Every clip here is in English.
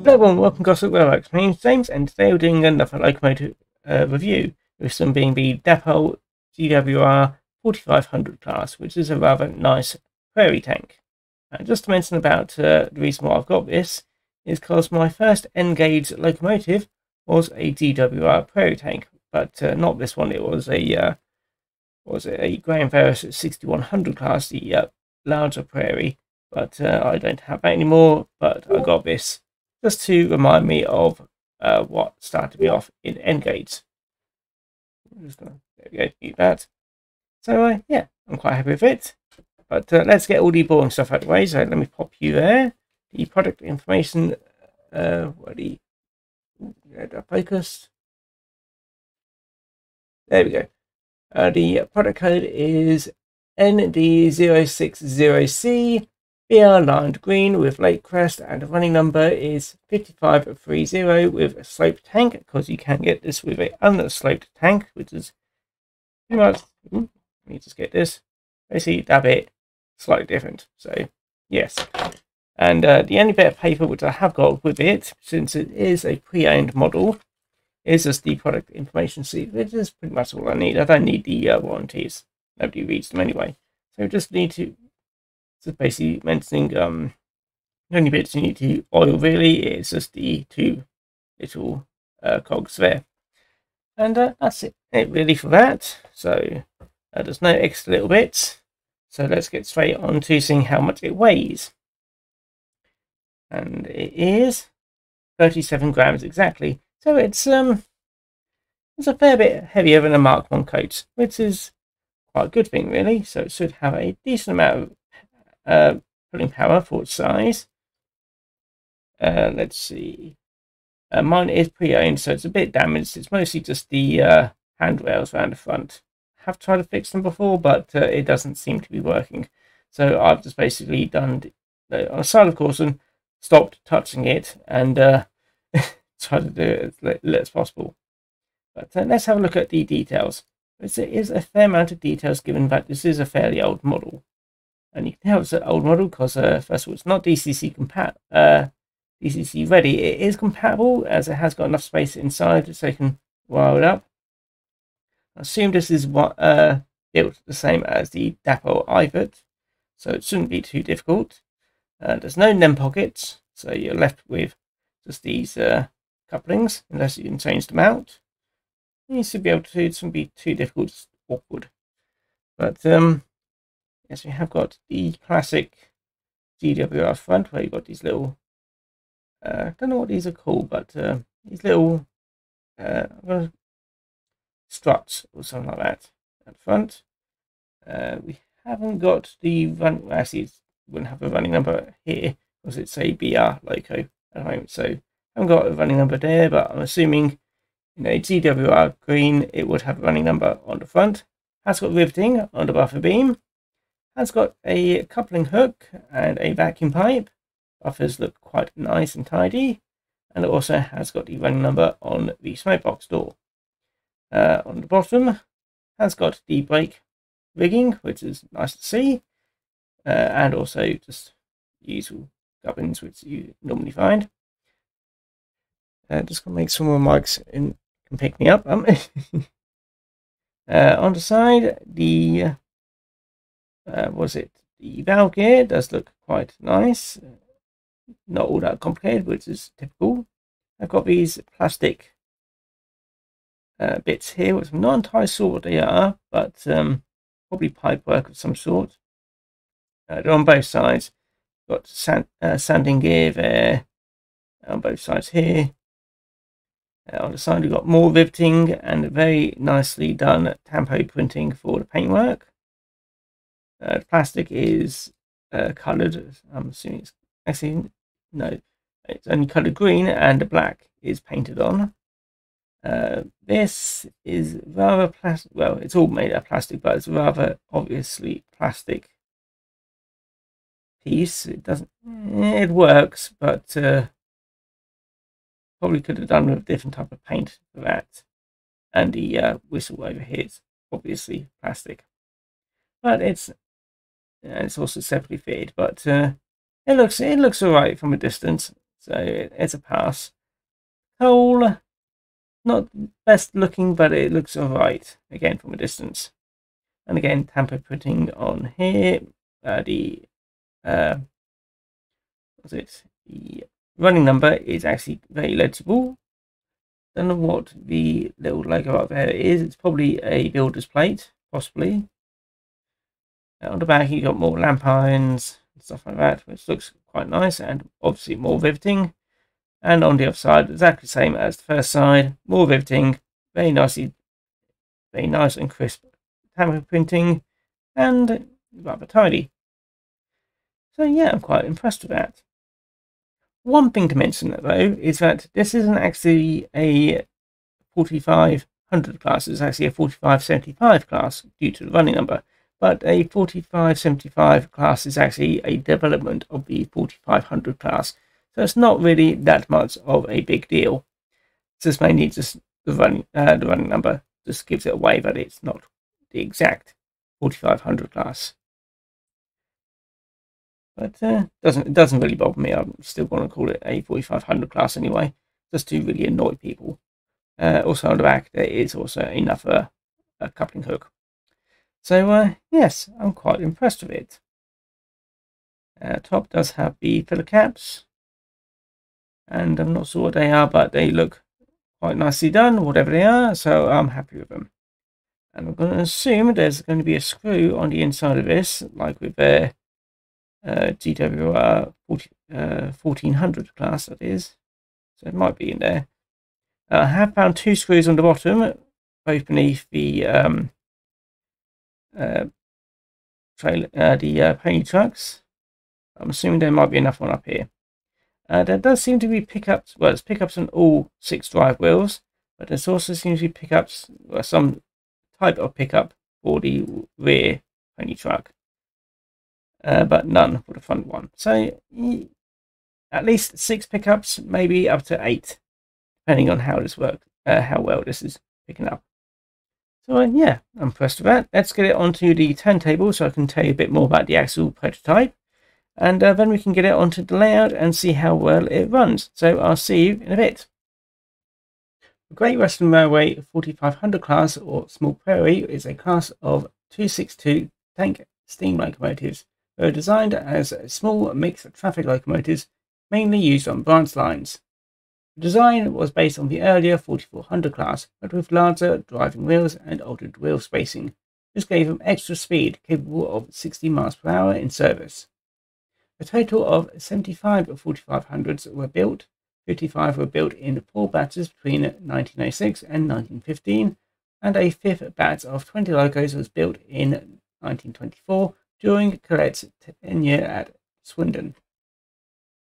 Hello everyone, welcome to Gosport Railworks. My name's James, and today we're doing another locomotive review, this one being the Dapol GWR 4500 class, which is a rather nice prairie tank. Just to mention about the reason why I've got this is because my first N-gauge locomotive was a GWR prairie tank, but not this one. It was a Graham Ferris 6100 class, the larger prairie, but I don't have that anymore. But I got this just to remind me of what started me off in N-gauge. There we go, keep that. So yeah, I'm quite happy with it. But let's get all the boring stuff out of the way. So let me pop you there. The product information, focused. There we go. The product code is ND060C. BR lined green with lake crest, and the running number is 5530 with a sloped tank, because you can get this with an unsloped tank, which is pretty much, let me just get this, basically that bit slightly different. So yes, and the only bit of paper which I have got with it, since it is a pre-owned model, is just the product information sheet, which is pretty much all I need. I don't need the warranties, nobody reads them anyway, so just need to. So basically mentioning the only bits you need to oil really is just the two little cogs there, and that's it really for that. So there's no extra little bits, so let's get straight on to seeing how much it weighs, and it is 37 grams exactly. So it's a fair bit heavier than a Mark 1 coach, which is quite a good thing really. So it should have a decent amount of pulling power for its size. Let's see. Mine is pre-owned, so it's a bit damaged. It's mostly just the handrails around the front. I have tried to fix them before, but it doesn't seem to be working. So I've just basically done on the side of course and stopped touching it and tried to do it as little as possible. But let's have a look at the details. There is a fair amount of details given that this is a fairly old model. And you can tell it's an old model because, first of all, it's not DCC ready. It is compatible as it has got enough space inside so you can wire it up. I assume this is built the same as the Dapol iffy, so it shouldn't be too difficult. There's no NEM pockets, so you're left with just these couplings, unless you can change them out. You should be able to. It shouldn't be too difficult, just awkward. But yes, we have got the classic GWR front, where you've got these little, I don't know what these are called, but these little struts or something like that at the front. We haven't got the run, actually it wouldn't have a running number here because it's a BR loco at the moment, so I haven't got a running number there, but I'm assuming, you know, GWR green, it would have a running number on the front. Has got riveting on the buffer beam. Has got a coupling hook and a vacuum pipe. Buffers look quite nice and tidy. And it also has got the running number on the smoke box door. On the bottom, has got the brake rigging, which is nice to see. And also just usual gubbins, which you normally find. Just going to make some more mics and can pick me up. On the side, the the valve gear does look quite nice, not all that complicated, which is typical. I've got these plastic bits here, which I'm not entirely sure what they are, but probably pipe work of some sort. They're on both sides. Got sanding gear there on both sides here. On the side we've got more riveting and very nicely done tampo printing for the paintwork. The plastic is coloured. I'm assuming it's actually no, it's only coloured green, and the black is painted on. This is rather plastic. Well, it's all made out of plastic, but it's rather obviously plastic piece. It doesn't. It works, but probably could have done with a different type of paint for that. And the whistle over here is obviously plastic, but it's also separately fitted, but it looks alright from a distance. So it's a pass. Hull, not best looking, but it looks alright, again from a distance. And again, tamper printing on here. The running number is actually very legible. Don't know what the little logo up there is. It's probably a builder's plate, possibly. On the back, you got more lamp irons and stuff like that, which looks quite nice and obviously more riveting. And on the other side, exactly the same as the first side, more riveting, very nice and crisp tamper printing, and rather tidy. So yeah, I'm quite impressed with that. One thing to mention though is that this isn't actually a 4500 class, it's actually a 4575 class due to the running number. But a 4575 class is actually a development of the 4500 class. So it's not really that much of a big deal. It's just mainly just the running number just gives it away that it's not the exact 4500 class. But it doesn't really bother me. I'm still going to call it a 4500 class anyway, just to really annoy people. Also on the back there is also another coupling hook. So yes, I'm quite impressed with it. Top does have the filler caps, and I'm not sure what they are, but they look quite nicely done, whatever they are, so I'm happy with them. And I'm going to assume there's going to be a screw on the inside of this, like with their GWR 1400 class, that is. So it might be in there. I have found 2 screws on the bottom, both beneath the pony trucks. I'm assuming there might be enough one up here. There does seem to be pickups. Well, there's pickups on all 6 drive wheels, but there's also seems to be pickups, well, some type of pickup for the rear pony truck, but none for the front one. So at least 6 pickups, maybe up to 8, depending on how this works, how well this is picking up. So yeah, I'm impressed with that. Let's get it onto the turntable so I can tell you a bit more about the actual prototype. And then we can get it onto the layout and see how well it runs. So I'll see you in a bit. The Great Western Railway 4500 class, or Small Prairie, is a class of 262 tank steam locomotives. They are designed as small mixed traffic locomotives, mainly used on branch lines. The design was based on the earlier 4400 class, but with larger driving wheels and altered wheel spacing. This gave them extra speed, capable of 60 miles per hour in service. A total of 75 4500s were built. 55 were built in 4 batches between 1906 and 1915, and a 5th batch of 20 locos was built in 1924 during Collette's tenure at Swindon.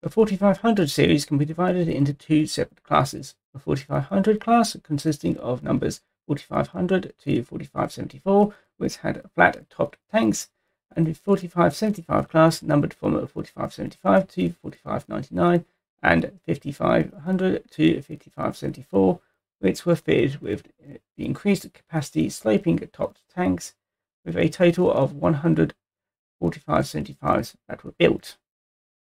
The 4500 series can be divided into 2 separate classes. The 4500 class, consisting of numbers 4500 to 4574, which had flat-topped tanks, and the 4575 class, numbered from 4575 to 4599, and 5500 to 5574, which were fitted with the increased capacity sloping-topped tanks, with a total of 100 4575s that were built.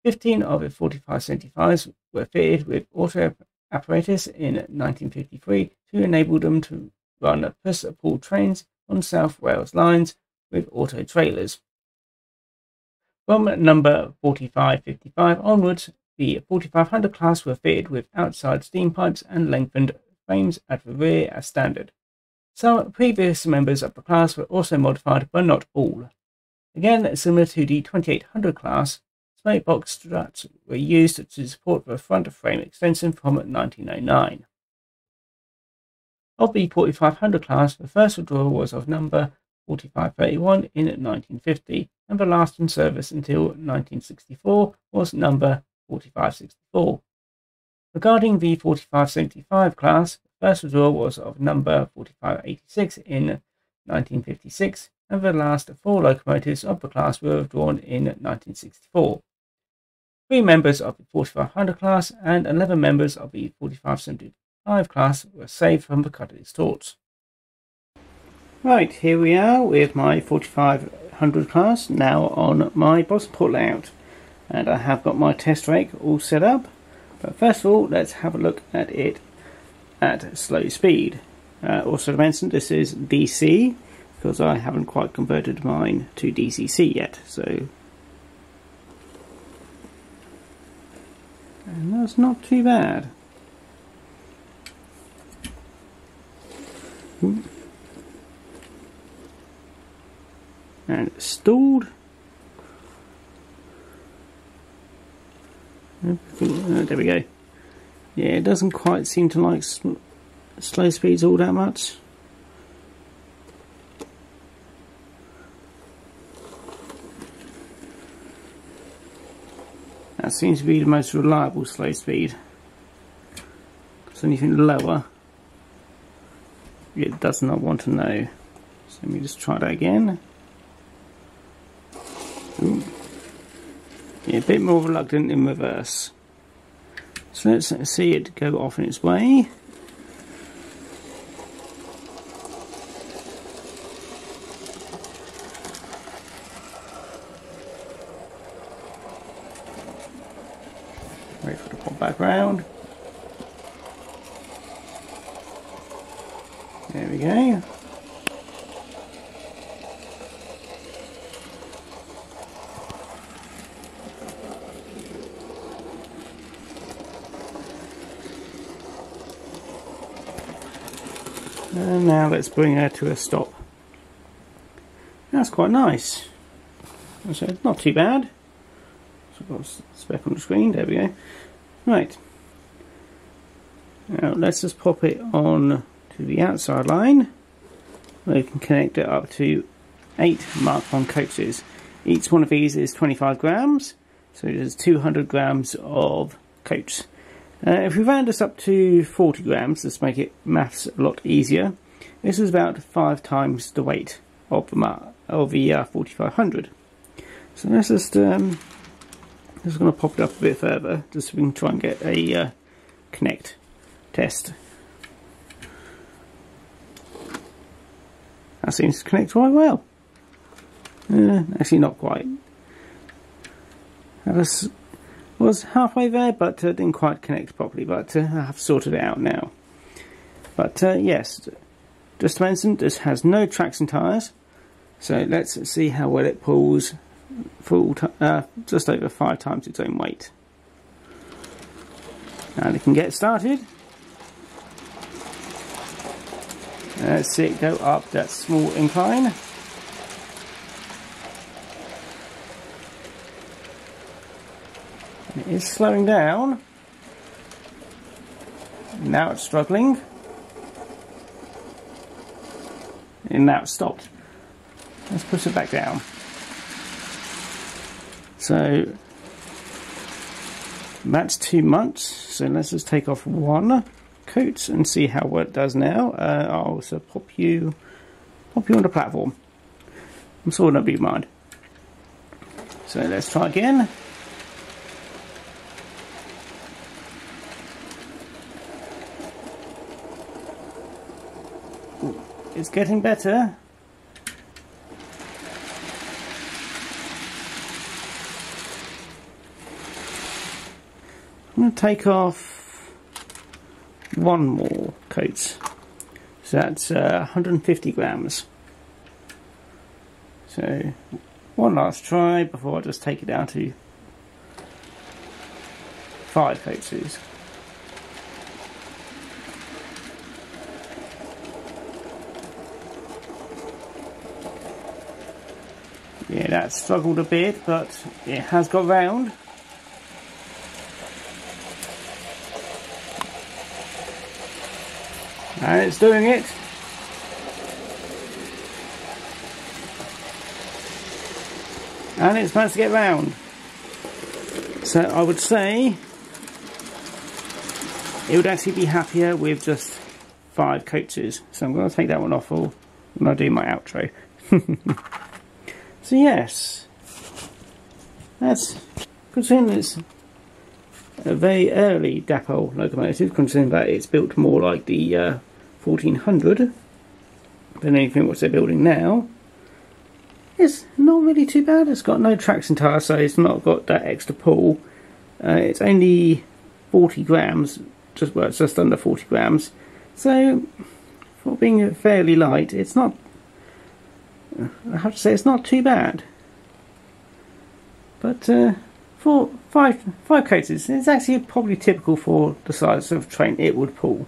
15 of the 4575s were fitted with auto apparatus in 1953 to enable them to run push-pull trains on South Wales lines with auto trailers. From number 4555 onwards, the 4500 class were fitted with outside steam pipes and lengthened frames at the rear as standard. Some previous members of the class were also modified, but not all. Again, similar to the 2800 class, smokebox struts were used to support the front frame extension from 1909. Of the 4500 class, the first withdrawal was of number 4531 in 1950, and the last in service until 1964 was number 4564. Regarding the 4575 class, the first withdrawal was of number 4586 in 1956, and the last 4 locomotives of the class were withdrawn in 1964. 3 members of the 4500 class and 11 members of the 4575 class were saved from the Cutter's torch. Right, here we are with my 4500 class now on my Gosport layout, and I have got my test rake all set up. But first of all, let's have a look at it at slow speed. Also to mention, this is DC, because I haven't quite converted mine to DCC yet, so... And that's not too bad. And it's stalled. There we go. Yeah, it doesn't quite seem to like slow speeds all that much. That seems to be the most reliable slow speed. Because anything lower, it does not want to know. So let me just try that again. Ooh. Yeah, a bit more reluctant in reverse. So let's see it go off in its way. Wait for it to pop back round. There we go. And now let's bring her to a stop. That's quite nice. So it's not too bad. So I've got a speck on the screen, there we go. Right. Now let's just pop it on to the outside line. We can connect it up to 8 Mark 1 coaxes. Each one of these is 25 grams, so there's 200 grams of coats. If we round this up to 40 grams, let's make it maths a lot easier. This is about 5 times the weight of the 4500. So let's just going to pop it up a bit further, just so we can try and get a connect test. That seems to connect quite well. Actually, not quite. That was halfway there, but didn't quite connect properly, but I have sorted it out now. But yes, just to mention, this has no tracks and tyres, so let's see how well it pulls just over 5 times its own weight. And it can get started. Let's see it go up that small incline. It is slowing down. Now it's struggling. And now it's stopped. Let's push it back down. So that's 2 months. So let's just take off 1 coat and see how well it does now. I'll also pop you on the platform. I'm sure nobody will mind. So let's try again. It's getting better. I'm going to take off 1 more coat. So that's 150 grams. So 1 last try before I just take it down to 5 coats. Yeah, that struggled a bit, but it has got round. And it's doing it. And it's managed to get round. So I would say it would actually be happier with just 5 coaches. So I'm going to take that one off when I do my outro. So yes, that's, considering it's a very early Dapol locomotive, considering that it's built more like the 1400 than anything what they're building now. It's not really too bad. It's got no tracks and tyres, so it's not got that extra pull. It's only 40 grams, just under 40 grams. So for being fairly light, it's not, I have to say, it's not too bad. But for five cases, it's actually probably typical for the size of train it would pull.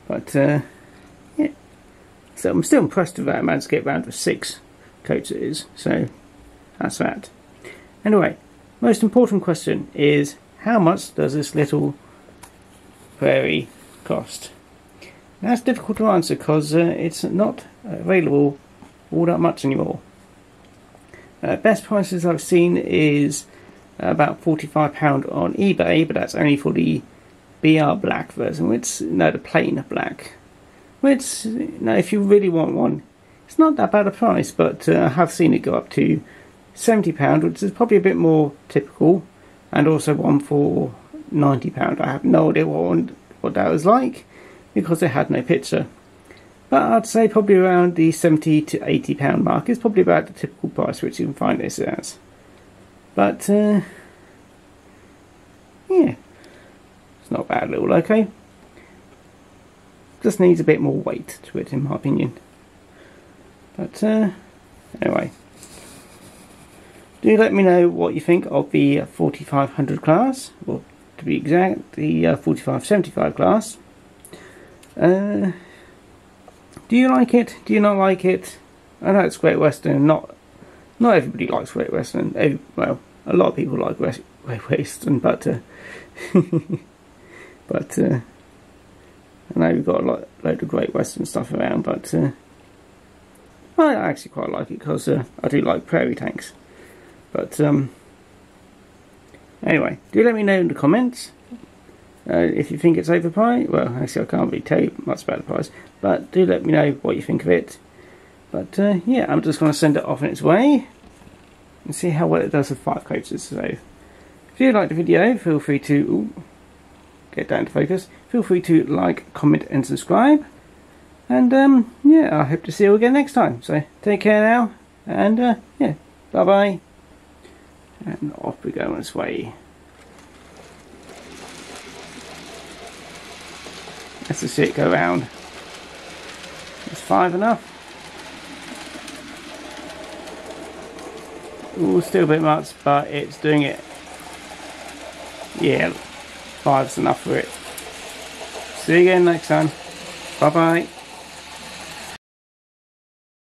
But yeah, so I'm still impressed with that. I managed to get around to 6 coats it is. So that's that. Anyway, most important question is, how much does this little prairie cost? That's difficult to answer because it's not available all that much anymore. Best prices I've seen is about £45 on eBay, but that's only for the BR black version, the plain black. Which, if you really want one, it's not that bad a price, but I have seen it go up to £70, which is probably a bit more typical, and also one for £90. I have no idea what that was like, because it had no picture. But I'd say probably around the £70 to £80 mark is probably about the typical price which you can find this as. But yeah, it's not a bad little loco. Just needs a bit more weight to it, in my opinion. But anyway, do let me know what you think of the 4500 class, or to be exact, the 4575 class. Do you like it? Do you not like it? I know it's Great Western. Not everybody likes Great Western. Well, a lot of people like Great Western, but but I know we've got a load of Great Western stuff around. But I actually quite like it because I do like prairie tanks. But anyway, do let me know in the comments. If you think it's overpriced. Well, actually I can't really tell you much about the price, but do let me know what you think of it. But yeah, I'm just going to send it off in its way and see how well it does with 5 coaches. So if you like the video, feel free to get down to focus. Feel free to like, comment and subscribe. And yeah, I hope to see you again next time. So take care now, and yeah, bye bye. And off we go on its way. Let's just see it go round. Is 5 enough? Ooh, still a bit much, but it's doing it. Yeah, 5's enough for it. See you again next time. Bye bye.